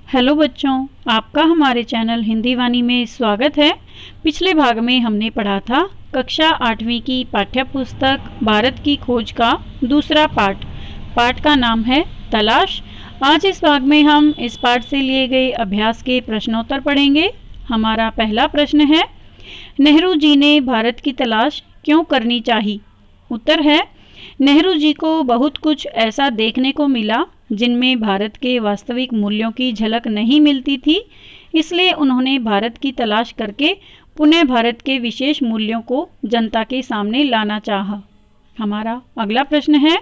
Hello बच्चों, आपका हमारे चैनल हिंदी वाणी में स्वागत है। पिछले भाग में हमने पढ़ा था कक्षा 8वीं की पाठ्य पुस्तक भारत की खोज का दूसरा पाठ का नाम है तलाश। आज इस भाग में हम इस पाठ से लिए गए अभ्यास के प्रश्नोत्तर पढ़ेंगे। हमारा पहला प्रश्न है, नेहरू जी ने भारत की तलाश क्यों करनी चाहिए? उत्तर है, नेहरू जी को बहुत कुछ ऐसा देखने को मिला जिनमें भारत के वास्तविक मूल्यों की झलक नहीं मिलती थी, इसलिए उन्होंने भारत की तलाश करके पुनः भारत के विशेष मूल्यों को जनता के सामने लाना चाहा। हमारा अगला प्रश्न है,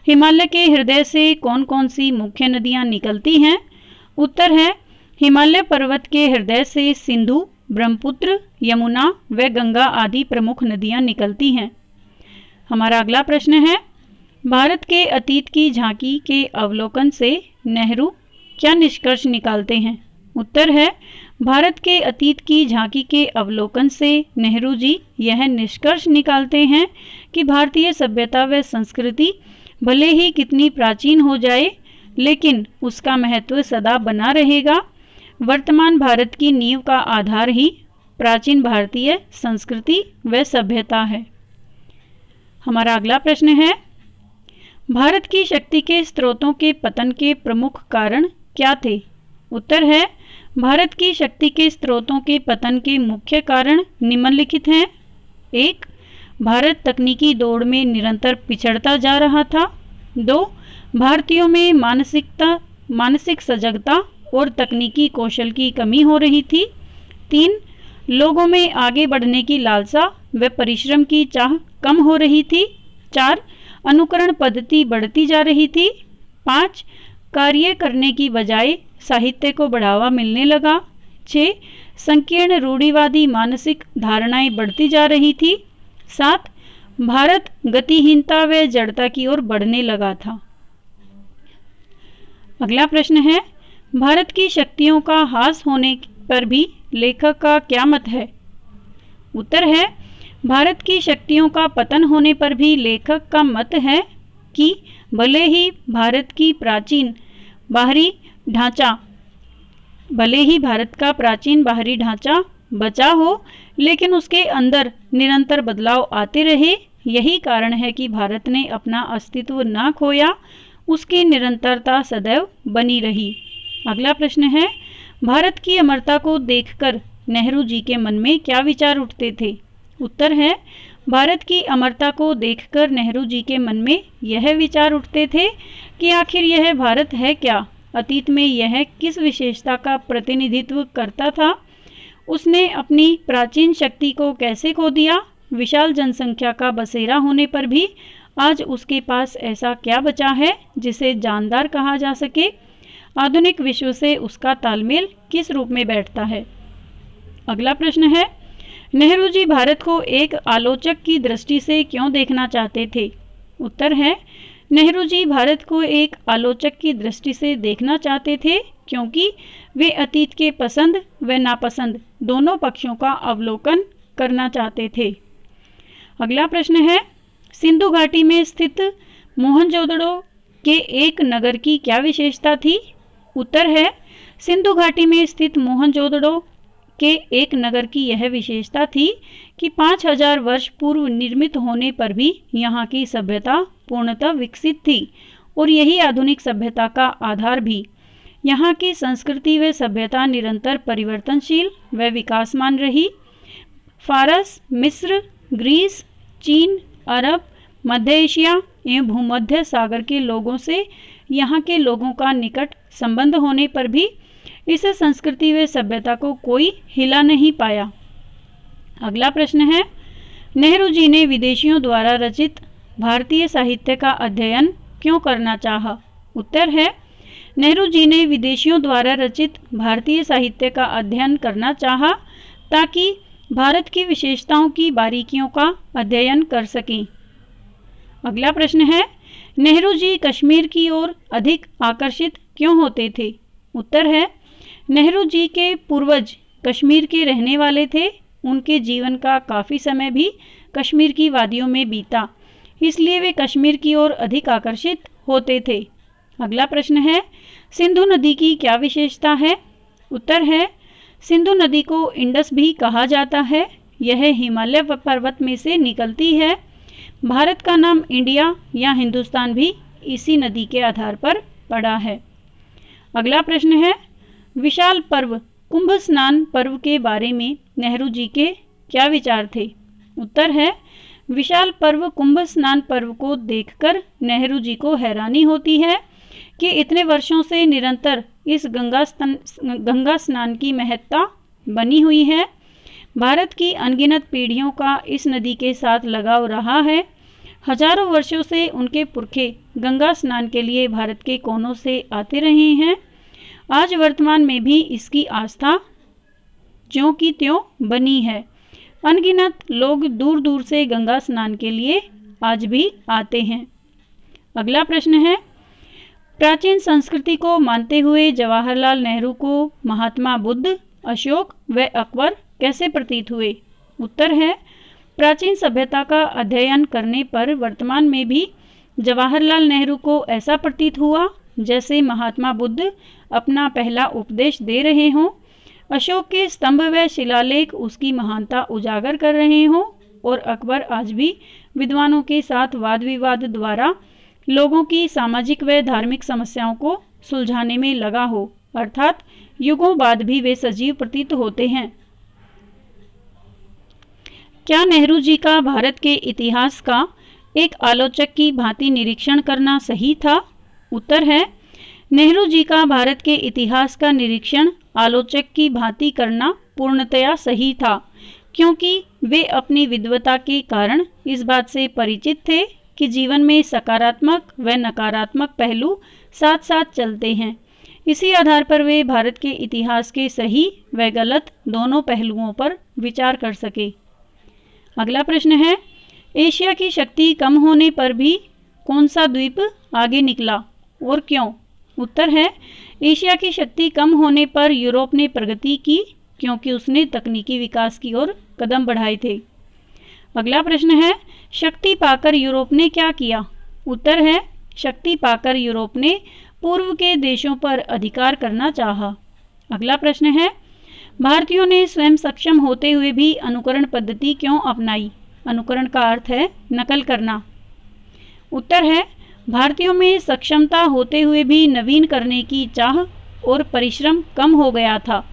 हिमालय के हृदय से कौन कौन सी मुख्य नदियां निकलती हैं? उत्तर है, हिमालय पर्वत के हृदय से सिंधु, ब्रह्मपुत्र, यमुना व गंगा आदि प्रमुख नदियां निकलती हैं। हमारा अगला प्रश्न है, भारत के अतीत की झांकी के अवलोकन से नेहरू क्या निष्कर्ष निकालते हैं? उत्तर है, भारत के अतीत की झांकी के अवलोकन से नेहरू जी यह निष्कर्ष निकालते हैं कि भारतीय सभ्यता व संस्कृति भले ही कितनी प्राचीन हो जाए, लेकिन उसका महत्व सदा बना रहेगा। वर्तमान भारत की नींव का आधार ही प्राचीन भारतीय संस्कृति व सभ्यता है। हमारा अगला प्रश्न है, भारत की शक्ति के स्रोतों के पतन के प्रमुख कारण क्या थे? उत्तर है, भारत की शक्ति के स्रोतों के पतन के मुख्य कारण निम्नलिखित हैं। 1. भारत तकनीकी दौड़ में निरंतर पिछड़ता जा रहा था। 2. भारतीयों में मानसिक सजगता और तकनीकी कौशल की कमी हो रही थी। 3. लोगों में आगे बढ़ने की लालसा व परिश्रम की चाह कम हो रही थी। 4. अनुकरण पद्धति बढ़ती जा रही थी। 5. कार्य करने की बजाय साहित्य को बढ़ावा मिलने लगा। 6. संकीर्ण रूढ़िवादी मानसिक धारणाएं बढ़ती जा रही थी। 7. भारत गतिहीनता व जड़ता की ओर बढ़ने लगा था। अगला प्रश्न है, भारत की शक्तियों का ह्रास होने पर भी लेखक का क्या मत है? उत्तर है, भारत की शक्तियों का पतन होने पर भी लेखक का मत है कि भले ही भारत का प्राचीन बाहरी ढांचा बचा हो, लेकिन उसके अंदर निरंतर बदलाव आते रहे। यही कारण है कि भारत ने अपना अस्तित्व न खोया, उसकी निरंतरता सदैव बनी रही। अगला प्रश्न है, भारत की अमरता को देखकर नेहरू जी के मन में क्या विचार उठते थे? उत्तर है, भारत की अमरता को देखकर नेहरू जी के मन में यह विचार उठते थे कि आखिर यह भारत है क्या? अतीत में यह किस विशेषता का प्रतिनिधित्व करता था? उसने अपनी प्राचीन शक्ति को कैसे खो दिया? विशाल जनसंख्या का बसेरा होने पर भी आज उसके पास ऐसा क्या बचा है जिसे जानदार कहा जा सके? आधुनिक विश्व से उसका तालमेल किस रूप में बैठता है? अगला प्रश्न है, नेहरू जी भारत को एक आलोचक की दृष्टि से क्यों देखना चाहते थे? उत्तर है, नेहरू जी भारत को एक आलोचक की दृष्टि से देखना चाहते थे क्योंकि वे अतीत के पसंद व नापसंद दोनों पक्षों का अवलोकन करना चाहते थे। अगला प्रश्न है, सिंधु घाटी में स्थित मोहनजोदड़ो के एक नगर की क्या विशेषता थी? उत्तर है, सिंधु घाटी में स्थित मोहनजोदड़ो के एक नगर की यह विशेषता थी कि 5000 वर्ष पूर्व निर्मित होने पर भी यहाँ की सभ्यता पूर्णतः विकसित थी और यही आधुनिक सभ्यता का आधार भी। यहाँ की संस्कृति व सभ्यता निरंतर परिवर्तनशील व विकासमान रही। फारस, मिस्र, ग्रीस, चीन, अरब, मध्य एशिया एवं भूमध्य सागर के लोगों से यहाँ के लोगों का निकट संबंध होने पर भी इस संस्कृति व सभ्यता को कोई हिला नहीं पाया। अगला प्रश्न है, नेहरू जी ने विदेशियों द्वारा रचित भारतीय साहित्य का अध्ययन क्यों करना चाहा? उत्तर है, नेहरू जी ने विदेशियों द्वारा रचित भारतीय साहित्य का अध्ययन करना चाहा ताकि भारत की विशेषताओं की बारीकियों का अध्ययन कर सकें। अगला प्रश्न है, नेहरू जी कश्मीर की ओर अधिक आकर्षित क्यों होते थे? उत्तर है, नेहरू जी के पूर्वज कश्मीर के रहने वाले थे। उनके जीवन का काफ़ी समय भी कश्मीर की वादियों में बीता, इसलिए वे कश्मीर की ओर अधिक आकर्षित होते थे। अगला प्रश्न है, सिंधु नदी की क्या विशेषता है? उत्तर है, सिंधु नदी को इंडस भी कहा जाता है। यह हिमालय पर्वत में से निकलती है। भारत का नाम इंडिया या हिंदुस्तान भी इसी नदी के आधार पर पड़ा है। अगला प्रश्न है, विशाल पर्व कुंभ स्नान पर्व के बारे में नेहरू जी के क्या विचार थे? उत्तर है, विशाल पर्व कुंभ स्नान पर्व को देखकर नेहरू जी को हैरानी होती है कि इतने वर्षों से निरंतर इस गंगा स्नान की महत्ता बनी हुई है। भारत की अनगिनत पीढ़ियों का इस नदी के साथ लगाव रहा है। हजारों वर्षों से उनके पुरखे गंगा स्नान के लिए भारत के कोनों से आते रहे हैं। आज वर्तमान में भी इसकी आस्था ज्यों की त्यों बनी है। अनगिनत लोग दूर दूर से गंगा स्नान के लिए आज भी आते हैं। अगला प्रश्न है, प्राचीन संस्कृति को मानते हुए जवाहरलाल नेहरू को महात्मा बुद्ध, अशोक व अकबर कैसे प्रतीत हुए? उत्तर है, प्राचीन सभ्यता का अध्ययन करने पर वर्तमान में भी जवाहरलाल नेहरू को ऐसा प्रतीत हुआ जैसे महात्मा बुद्ध अपना पहला उपदेश दे रहे हों, अशोक के स्तंभ व शिलालेख उसकी महानता उजागर कर रहे हों और अकबर आज भी विद्वानों के साथ वाद विवाद द्वारा लोगों की सामाजिक व धार्मिक समस्याओं को सुलझाने में लगा हो, अर्थात युगों बाद भी वे सजीव प्रतीत होते हैं। क्या नेहरू जी का भारत के इतिहास का एक आलोचक की भांति निरीक्षण करना सही था? उत्तर है, नेहरू जी का भारत के इतिहास का निरीक्षण आलोचक की भांति करना पूर्णतया सही था, क्योंकि वे अपनी विद्वता के कारण इस बात से परिचित थे कि जीवन में सकारात्मक व नकारात्मक पहलू साथ साथ चलते हैं। इसी आधार पर वे भारत के इतिहास के सही व गलत दोनों पहलुओं पर विचार कर सके। अगला प्रश्न है, एशिया की शक्ति कम होने पर भी कौन सा द्वीप आगे निकला और क्यों? उत्तर है, एशिया की शक्ति कम होने पर यूरोप ने प्रगति की, क्योंकि उसने तकनीकी विकास की ओर कदम बढ़ाए थे। अगला प्रश्न है, शक्ति पाकर यूरोप ने क्या किया? उत्तर है, शक्ति पाकर यूरोप ने पूर्व के देशों पर अधिकार करना चाहा। अगला प्रश्न है, भारतीयों ने स्वयं सक्षम होते हुए भी अनुकरण पद्धति क्यों अपनाई? अनुकरण का अर्थ है नकल करना। उत्तर है, भारतीयों में सक्षमता होते हुए भी नवीन करने की चाह और परिश्रम कम हो गया था।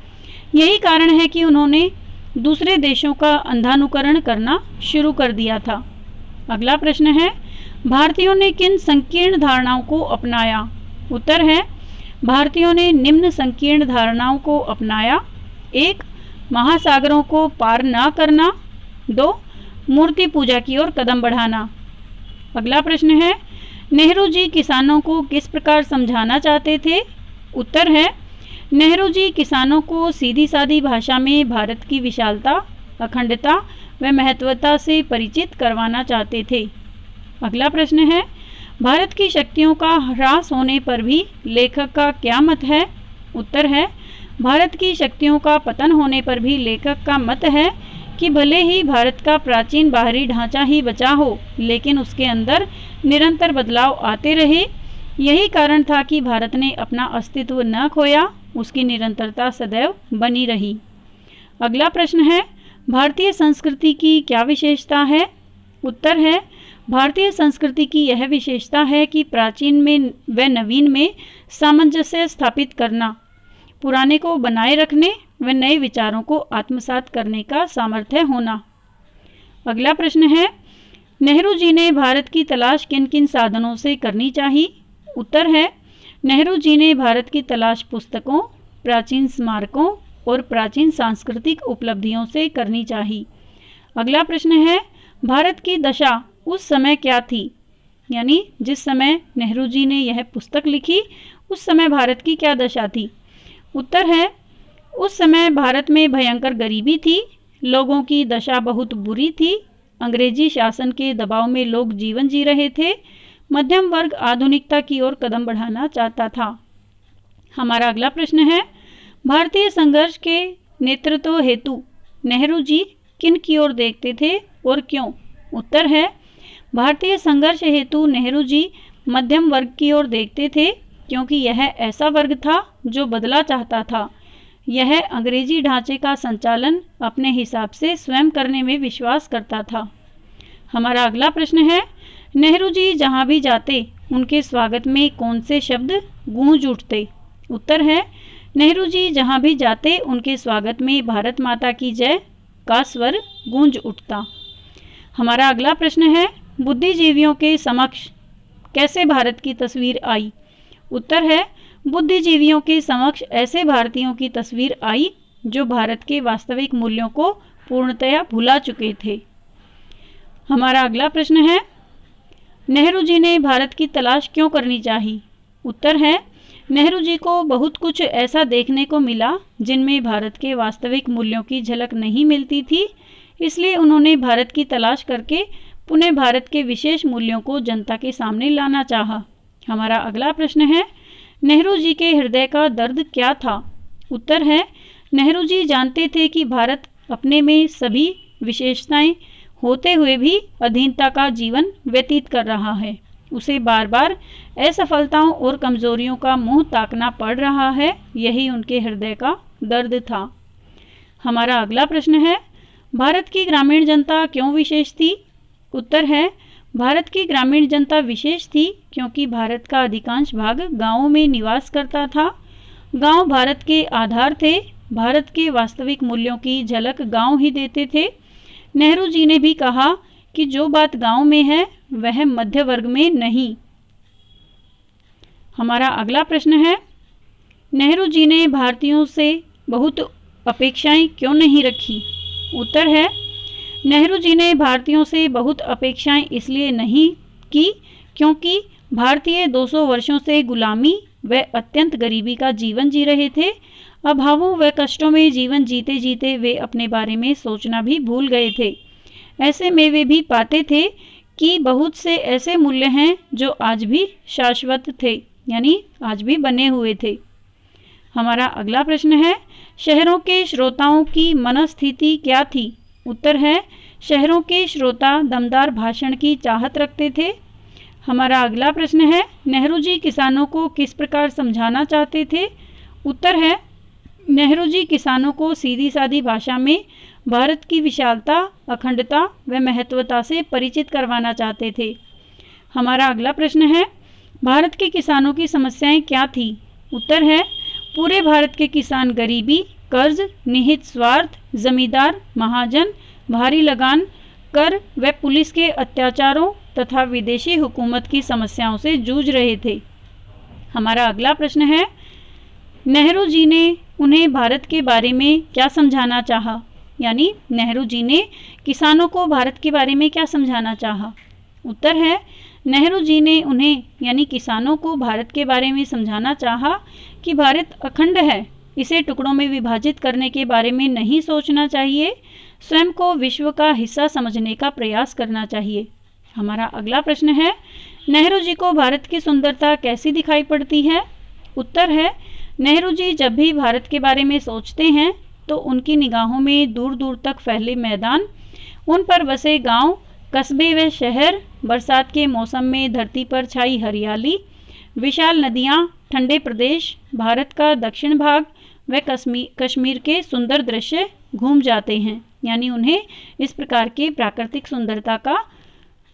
यही कारण है कि उन्होंने दूसरे देशों का अंधानुकरण करना शुरू कर दिया था। अगला प्रश्न है, भारतीयों ने किन संकीर्ण धारणाओं को अपनाया? उत्तर है, भारतीयों ने निम्न संकीर्ण धारणाओं को अपनाया। 1. महासागरों को पार न करना। 2. मूर्ति पूजा की ओर कदम बढ़ाना। अगला प्रश्न है, नेहरू जी किसानों को किस प्रकार समझाना चाहते थे? उत्तर है, नेहरू जी किसानों को सीधी सादी भाषा में भारत की विशालता, अखंडता व महत्वता से परिचित करवाना चाहते थे। अगला प्रश्न है, भारत की शक्तियों का ह्रास होने पर भी लेखक का क्या मत है? उत्तर है, भारत की शक्तियों का पतन होने पर भी लेखक का मत है कि भले ही भारत का प्राचीन बाहरी ढांचा ही बचा हो, लेकिन उसके अंदर निरंतर बदलाव आते रहे। यही कारण था कि भारत ने अपना अस्तित्व न खोया, उसकी निरंतरता सदैव बनी रही। अगला प्रश्न है, भारतीय संस्कृति की क्या विशेषता है? उत्तर है, भारतीय संस्कृति की यह विशेषता है कि प्राचीन में व नवीन में सामंजस्य स्थापित करना, पुराने को बनाए रखने व नए विचारों को आत्मसात करने का सामर्थ्य होना। अगला प्रश्न है, नेहरू जी ने भारत की तलाश किन किन साधनों से करनी चाहिए? उत्तर है, नेहरू जी ने भारत की तलाश पुस्तकों, प्राचीन स्मारकों और प्राचीन सांस्कृतिक उपलब्धियों से करनी चाहिए। अगला प्रश्न है, भारत की दशा उस समय क्या थी? यानी जिस समय नेहरू जी ने यह पुस्तक लिखी उस समय भारत की क्या दशा थी? उत्तर है, उस समय भारत में भयंकर गरीबी थी, लोगों की दशा बहुत बुरी थी, अंग्रेजी शासन के दबाव में लोग जीवन जी रहे थे, मध्यम वर्ग आधुनिकता की ओर कदम बढ़ाना चाहता था। हमारा अगला प्रश्न है, भारतीय संघर्ष के नेतृत्व हेतु नेहरू जी किन की ओर देखते थे और क्यों? उत्तर है, भारतीय संघर्ष हेतु नेहरू जी मध्यम वर्ग की ओर देखते थे। क्योंकि यह ऐसा वर्ग था जो बदला चाहता था। यह अंग्रेजी ढांचे का संचालन अपने हिसाब से स्वयं करने में विश्वास करता था। हमारा अगला प्रश्न है, नेहरू जी जहाँ भी जाते उनके स्वागत में कौन से शब्द गूंज उठते? उत्तर है, नेहरू जी जहाँ भी जाते उनके स्वागत में भारत माता की जय का स्वर गूंज उठता। हमारा अगला प्रश्न है, बुद्धिजीवियों के समक्ष कैसे भारत की तस्वीर आई? उत्तर है, बुद्धिजीवियों के समक्ष ऐसे भारतीयों की तस्वीर आई जो भारत के वास्तविक मूल्यों को पूर्णतया भुला चुके थे। हमारा अगला प्रश्न है, नेहरू जी ने भारत की तलाश क्यों करनी चाहिए? उत्तर है, नेहरू जी को बहुत कुछ ऐसा देखने को मिला जिनमें भारत के वास्तविक मूल्यों की झलक नहीं मिलती थी, इसलिए उन्होंने भारत की तलाश करके पुनः भारत के विशेष मूल्यों को जनता के सामने लाना चाहा। हमारा अगला प्रश्न है, नेहरू जी के हृदय का दर्द क्या था? उत्तर है, नेहरू जी जानते थे कि भारत अपने में सभी विशेषताएं होते हुए भी अधीनता का जीवन व्यतीत कर रहा है। उसे बार बार असफलताओं और कमजोरियों का मुंह ताकना पड़ रहा है। यही उनके हृदय का दर्द था। हमारा अगला प्रश्न है, भारत की ग्रामीण जनता क्यों विशेष थी? उत्तर है, भारत की ग्रामीण जनता विशेष थी क्योंकि भारत का अधिकांश भाग गांवों में निवास करता था। गांव भारत के आधार थे। भारत के वास्तविक मूल्यों की झलक गांव ही देते थे। नेहरू जी ने भी कहा कि जो बात गांव में है वह मध्य वर्ग में नहीं। हमारा अगला प्रश्न है, नेहरू जी ने भारतीयों से बहुत अपेक्षाएं क्यों नहीं रखी? उत्तर है, नेहरू जी ने भारतीयों से बहुत अपेक्षाएं इसलिए नहीं की क्योंकि भारतीय 200 वर्षों से गुलामी व अत्यंत गरीबी का जीवन जी रहे थे। अभावों व कष्टों में जीवन जीते जीते वे अपने बारे में सोचना भी भूल गए थे। ऐसे में वे भी पाते थे कि बहुत से ऐसे मूल्य हैं जो आज भी शाश्वत थे, यानी आज भी बने हुए थे। हमारा अगला प्रश्न है, शहरों के श्रोताओं की मनस्थिति क्या थी? उत्तर है, शहरों के श्रोता दमदार भाषण की चाहत रखते थे। हमारा अगला प्रश्न है, नेहरू जी किसानों को किस प्रकार समझाना चाहते थे? उत्तर है, नेहरू जी किसानों को सीधी सादी भाषा में भारत की विशालता, अखंडता व महत्वता से परिचित करवाना चाहते थे। हमारा अगला प्रश्न है, भारत के किसानों की समस्याएं क्या थी? उत्तर है, पूरे भारत के किसान गरीबी, कर्ज, निहित स्वार्थ, जमींदार, महाजन, भारी लगान, कर व पुलिस के अत्याचारों तथा विदेशी हुकूमत की समस्याओं से जूझ रहे थे। हमारा अगला प्रश्न है, नेहरू जी ने उन्हें भारत के बारे में क्या समझाना चाहा? यानी नेहरू जी ने किसानों को भारत के बारे में क्या समझाना चाहा? उत्तर है, नेहरू जी ने उन्हें यानी किसानों को भारत के बारे में समझाना चाहा कि भारत अखंड है, इसे टुकड़ों में विभाजित करने के बारे में नहीं सोचना चाहिए, स्वयं को विश्व का हिस्सा समझने का प्रयास करना चाहिए। हमारा अगला प्रश्न है, नेहरू जी को भारत की सुंदरता कैसी दिखाई पड़ती है? उत्तर है, नेहरू जी जब भी भारत के बारे में सोचते हैं तो उनकी निगाहों में दूर दूर तक फैले मैदान, उन पर बसे गांव, कस्बे व शहर, बरसात के मौसम में धरती पर छाई हरियाली, विशाल नदियां, ठंडे प्रदेश, भारत का दक्षिण भाग व कश्मीर के सुंदर दृश्य घूम जाते हैं। यानी उन्हें इस प्रकार की प्राकृतिक सुंदरता का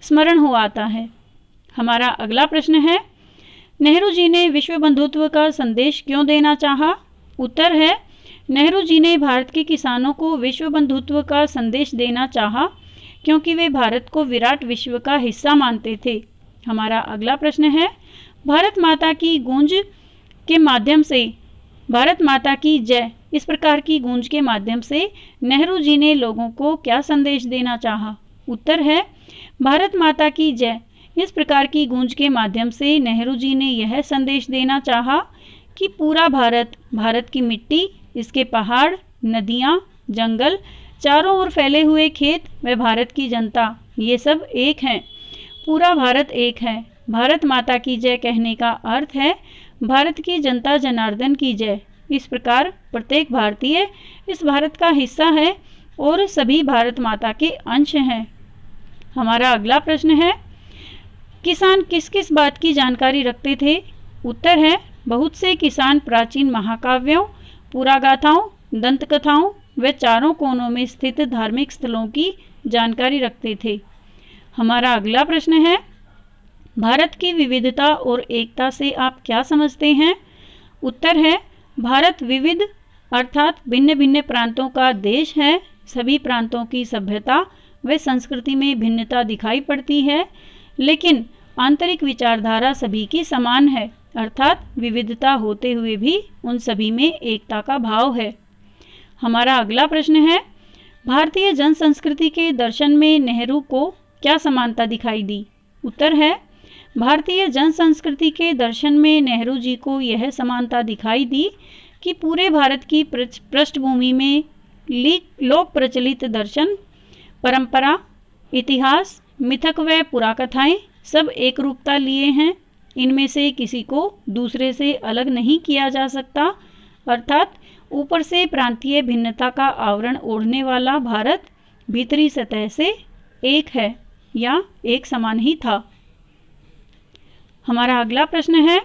स्मरण हो आता है। हमारा अगला प्रश्न है, नेहरू जी ने विश्व बंधुत्व का संदेश क्यों देना चाहा? उत्तर है, नेहरू जी ने भारत के किसानों को विश्व बंधुत्व का संदेश देना चाहा क्योंकि वे भारत को विराट विश्व का हिस्सा मानते थे। हमारा अगला प्रश्न है, भारत माता की गूंज के माध्यम से, भारत माता की जय, इस प्रकार की गूंज के माध्यम से नेहरू जी ने लोगों को क्या संदेश देना चाहा? उत्तर है, भारत माता की जय, इस प्रकार की गूंज के माध्यम से नेहरू जी ने यह संदेश देना चाहा कि पूरा भारत, भारत की मिट्टी, इसके पहाड़, नदियाँ, जंगल, चारों ओर फैले हुए खेत व भारत की जनता, ये सब एक हैं। पूरा भारत एक है। भारत माता की जय कहने का अर्थ है भारत की जनता जनार्दन की जय। इस प्रकार प्रत्येक भारतीय इस भारत का हिस्सा है और सभी भारत माता के अंश हैं। हमारा अगला प्रश्न है, किसान किस किस बात की जानकारी रखते थे? उत्तर है बहुत से किसान प्राचीन महाकाव्यों, पुरागाथाओं, दंतकथाओं व चारों कोनों में स्थित धार्मिक स्थलों की जानकारी रखते थे। हमारा अगला प्रश्न है, भारत की विविधता और एकता से आप क्या समझते हैं? उत्तर है भारत विविध अर्थात भिन्न भिन्न प्रांतों का देश है। सभी प्रांतों की सभ्यता व संस्कृति में भिन्नता दिखाई पड़ती है, लेकिन आंतरिक विचारधारा सभी की समान है, अर्थात विविधता होते हुए भी उन सभी में एकता का भाव है। हमारा अगला प्रश्न है, भारतीय जन संस्कृति के दर्शन में नेहरू को क्या समानता दिखाई दी? उत्तर है भारतीय जन संस्कृति के दर्शन में नेहरू जी को यह समानता दिखाई दी कि पूरे भारत की पृष्ठभूमि में लोक प्रचलित दर्शन, परंपरा, इतिहास, मिथक व पुराकथाएं सब एक रूपता लिए हैं। इनमें से किसी को दूसरे से अलग नहीं किया जा सकता, अर्थात ऊपर से प्रांतीय भिन्नता का आवरण ओढ़ने वाला भारत भीतरी सतह से एक है या एक समान ही था। हमारा अगला प्रश्न है,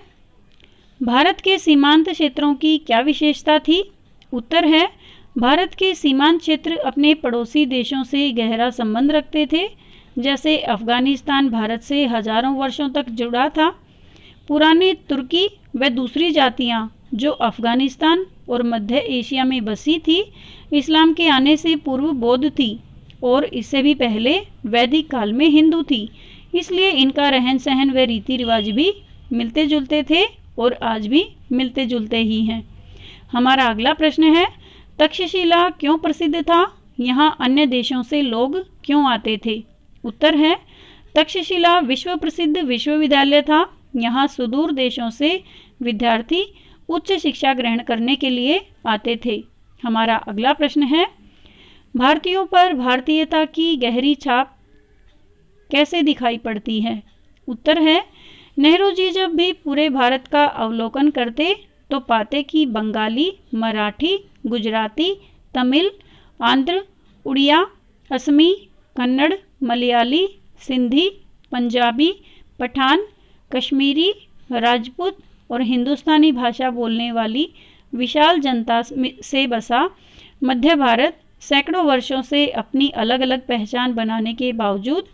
भारत के सीमांत क्षेत्रों की क्या विशेषता थी? उत्तर है भारत के सीमांत क्षेत्र अपने पड़ोसी देशों से गहरा संबंध रखते थे। जैसे अफगानिस्तान भारत से हजारों वर्षों तक जुड़ा था। पुराने तुर्की व दूसरी जातियां जो अफगानिस्तान और मध्य एशिया में बसी थी, इस्लाम के आने से पूर्व बौद्ध थी और इससे भी पहले वैदिक काल में हिंदू थी। इसलिए इनका रहन सहन व रीति रिवाज भी मिलते जुलते थे और आज भी मिलते जुलते ही हैं। हमारा अगला प्रश्न है, तक्षशिला क्यों प्रसिद्ध था? यहाँ अन्य देशों से लोग क्यों आते थे? उत्तर है तक्षशिला विश्व प्रसिद्ध विश्वविद्यालय था। यहाँ सुदूर देशों से विद्यार्थी उच्च शिक्षा ग्रहण करने के लिए आते थे। हमारा अगला प्रश्न है, भारतीयों पर भारतीयता की गहरी छाप कैसे दिखाई पड़ती है? उत्तर है नेहरू जी जब भी पूरे भारत का अवलोकन करते तो पाते कि बंगाली, मराठी, गुजराती, तमिल, आंध्र, उड़िया, असमी, कन्नड़, मलयाली, सिंधी, पंजाबी, पठान, कश्मीरी, राजपूत और हिंदुस्तानी भाषा बोलने वाली विशाल जनता से बसा मध्य भारत सैकड़ों वर्षों से अपनी अलग अलग पहचान बनाने के बावजूद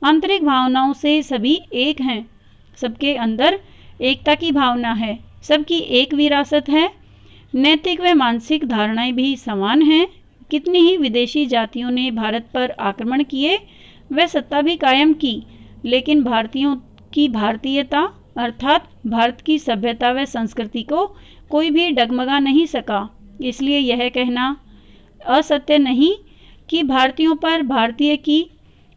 आंतरिक भावनाओं से सभी एक हैं। सबके अंदर एकता की भावना है, सबकी एक विरासत है, नैतिक व मानसिक धारणाएं भी समान हैं। कितनी ही विदेशी जातियों ने भारत पर आक्रमण किए व सत्ता भी कायम की, लेकिन भारतीयों की भारतीयता अर्थात भारत की सभ्यता व संस्कृति को कोई भी डगमगा नहीं सका। इसलिए यह कहना असत्य नहीं कि भारतीयों पर भारतीय की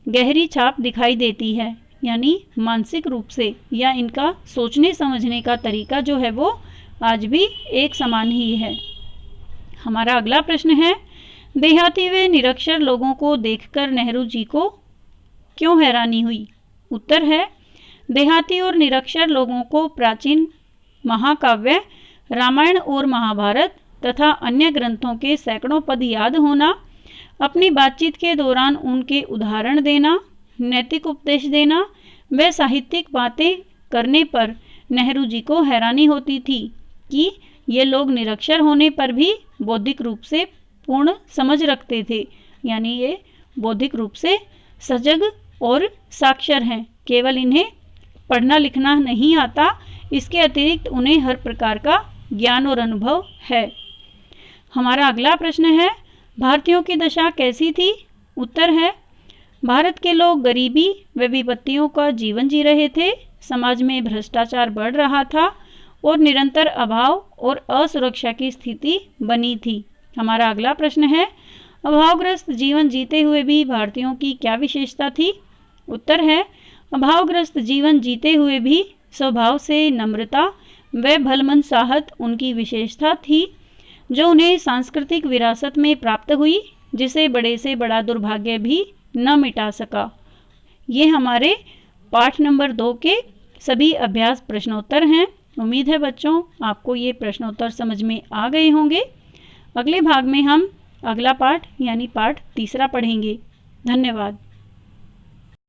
गहरी छाप दिखाई देती है, यानी मानसिक रूप से या इनका सोचने समझने का तरीका जो है वो आज भी एक समान ही है। हमारा अगला प्रश्न है, देहाती व निरक्षर लोगों को देखकर नेहरू जी को क्यों हैरानी हुई? उत्तर है देहाती और निरक्षर लोगों को प्राचीन महाकाव्य रामायण और महाभारत तथा अन्य ग्रंथों के सैकड़ों पद याद होना, अपनी बातचीत के दौरान उनके उदाहरण देना, नैतिक उपदेश देना व साहित्यिक बातें करने पर नेहरू जी को हैरानी होती थी कि ये लोग निरक्षर होने पर भी बौद्धिक रूप से पूर्ण समझ रखते थे, यानी ये बौद्धिक रूप से सजग और साक्षर हैं। केवल इन्हें पढ़ना लिखना नहीं आता, इसके अतिरिक्त उन्हें हर प्रकार का ज्ञान और अनुभव है। हमारा अगला प्रश्न है, भारतीयों की दशा कैसी थी? उत्तर है भारत के लोग गरीबी व विपत्तियों का जीवन जी रहे थे। समाज में भ्रष्टाचार बढ़ रहा था और निरंतर अभाव और असुरक्षा की स्थिति बनी थी। हमारा अगला प्रश्न है, अभावग्रस्त जीवन जीते हुए भी भारतीयों की क्या विशेषता थी? उत्तर है अभावग्रस्त जीवन जीते हुए भी स्वभाव से नम्रता व भलमनसाहत उनकी विशेषता थी, जो उन्हें सांस्कृतिक विरासत में प्राप्त हुई, जिसे बड़े से बड़ा दुर्भाग्य भी न मिटा सका। ये हमारे पाठ नंबर 2 के सभी अभ्यास प्रश्नोत्तर हैं। उम्मीद है बच्चों आपको ये प्रश्नोत्तर समझ में आ गए होंगे। अगले भाग में हम अगला पाठ यानी पाठ 3 पढ़ेंगे। धन्यवाद।